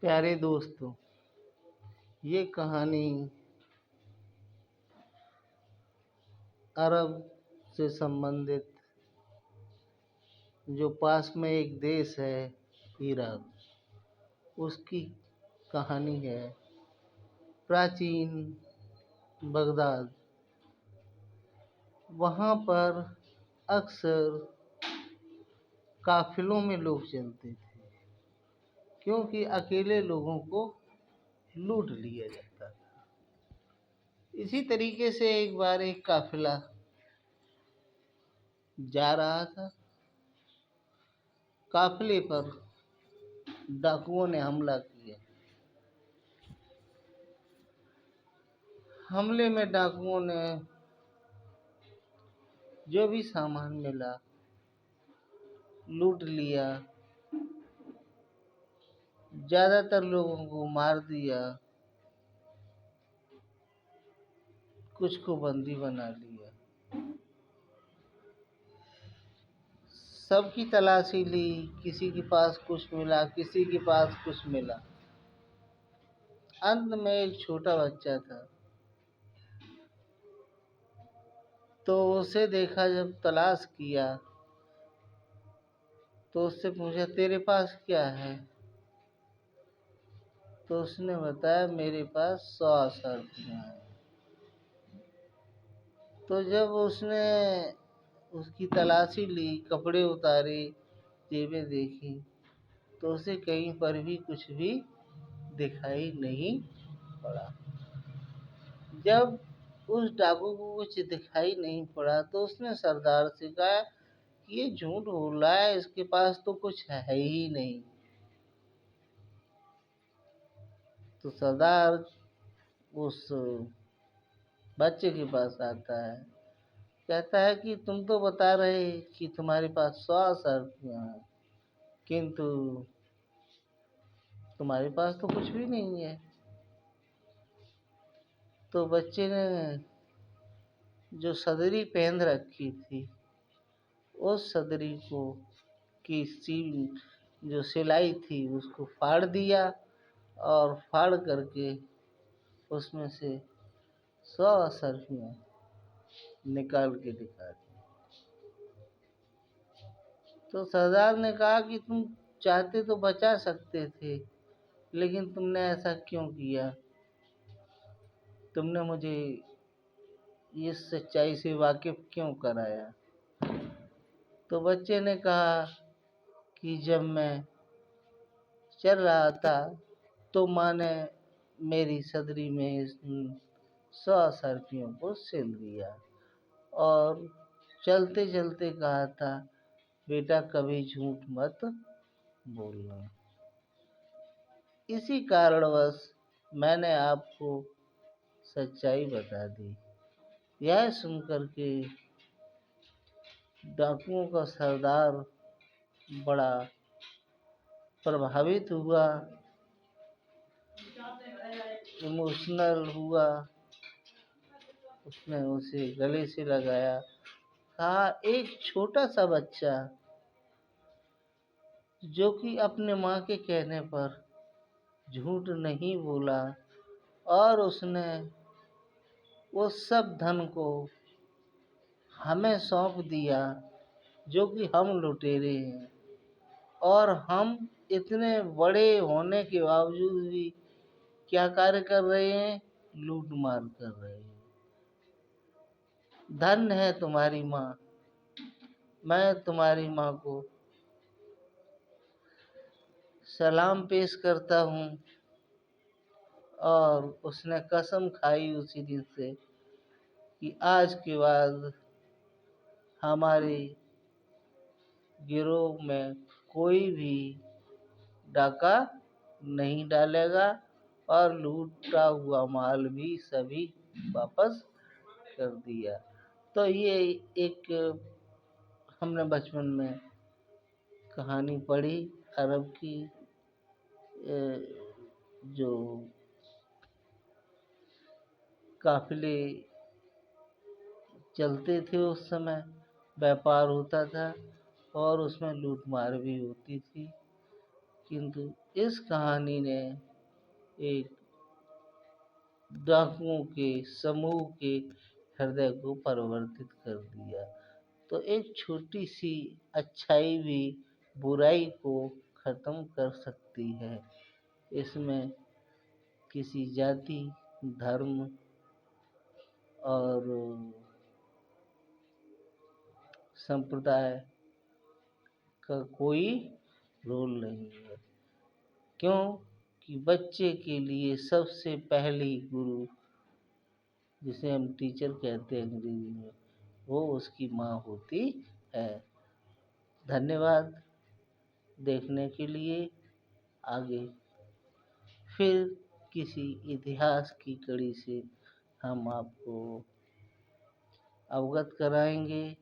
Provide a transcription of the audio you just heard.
प्यारे दोस्तों, ये कहानी अरब से संबंधित जो पास में एक देश है इराक, उसकी कहानी है। प्राचीन बगदाद, वहाँ पर अक्सर काफिलों में लोग चलते थे, क्योंकि अकेले लोगों को लूट लिया जाता था। इसी तरीके से एक बार एक काफिला जा रहा था। काफिले पर डाकुओं ने हमला किया। हमले में डाकुओं ने जो भी सामान मिला लूट लिया। ज्यादातर लोगों को मार दिया, कुछ को बंदी बना लिया। सबकी तलाशी ली, किसी के पास कुछ मिला, किसी के पास कुछ मिला। अंत में एक छोटा बच्चा था, तो उसे देखा। जब तलाश किया तो उससे पूछा, तेरे पास क्या है? तो उसने बताया, मेरे पास 100 रुपया है। तो जब उसने उसकी तलाशी ली, कपड़े उतारे, जेबें देखी, तो उसे कहीं पर भी कुछ भी दिखाई नहीं पड़ा। जब उस डाकू को कुछ दिखाई नहीं पड़ा तो उसने सरदार से कहा कि ये झूठ बोल रहा है, इसके पास तो कुछ है ही नहीं। तो सरदार उस बच्चे के पास आता है, कहता है कि तुम तो बता रहे कि तुम्हारे पास 100 रुपया है, किंतु तुम्हारे पास तो कुछ भी नहीं है। तो बच्चे ने जो सदरी पहन रखी थी, उस सदरी को की जो सिलाई थी उसको फाड़ दिया, और फाड़ करके उसमें से 100 रुपया निकाल के दिखा दिया। तो सरदार ने कहा कि तुम चाहते तो बचा सकते थे, लेकिन तुमने ऐसा क्यों किया? तुमने मुझे इस सच्चाई से वाकिफ क्यों कराया? तो बच्चे ने कहा कि जब मैं चल रहा था तो माँ ने मेरी सदरी में 100 रुपयों को सिल दिया, और चलते चलते कहा था, बेटा कभी झूठ मत बोलना। इसी कारणवश मैंने आपको सच्चाई बता दी। यह सुनकर के डाकुओं का सरदार बड़ा प्रभावित हुआ, इमोशनल हुआ। उसने उसे गले से लगाया, कहा, एक छोटा सा बच्चा जो कि अपने माँ के कहने पर झूठ नहीं बोला, और उसने वो सब धन को हमें सौंप दिया, जो कि हम लुटेरे हैं, और हम इतने बड़े होने के बावजूद भी क्या कार्य कर रहे हैं? लूट मार कर रहे हैं। धन्य है तुम्हारी माँ। मैं तुम्हारी माँ को सलाम पेश करता हूँ। और उसने कसम खाई उसी दिन से कि आज के बाद हमारे गिरोह में कोई भी डाका नहीं डालेगा, और लूटा हुआ माल भी सभी वापस कर दिया। तो ये एक हमने बचपन में कहानी पढ़ी अरब की। जो काफिले चलते थे उस समय, व्यापार होता था, और उसमें लूट मार भी होती थी। किंतु इस कहानी ने एक डाकुओं के समूह के हृदय को परिवर्तित कर दिया। तो एक छोटी सी अच्छाई भी बुराई को खत्म कर सकती है। इसमें किसी जाति, धर्म और संप्रदाय का कोई रोल नहीं है। क्यों कि बच्चे के लिए सबसे पहली गुरु, जिसे हम टीचर कहते हैं अंग्रेजी में, वो उसकी माँ होती है। धन्यवाद देखने के लिए। आगे फिर किसी इतिहास की कड़ी से हम आपको अवगत कराएंगे।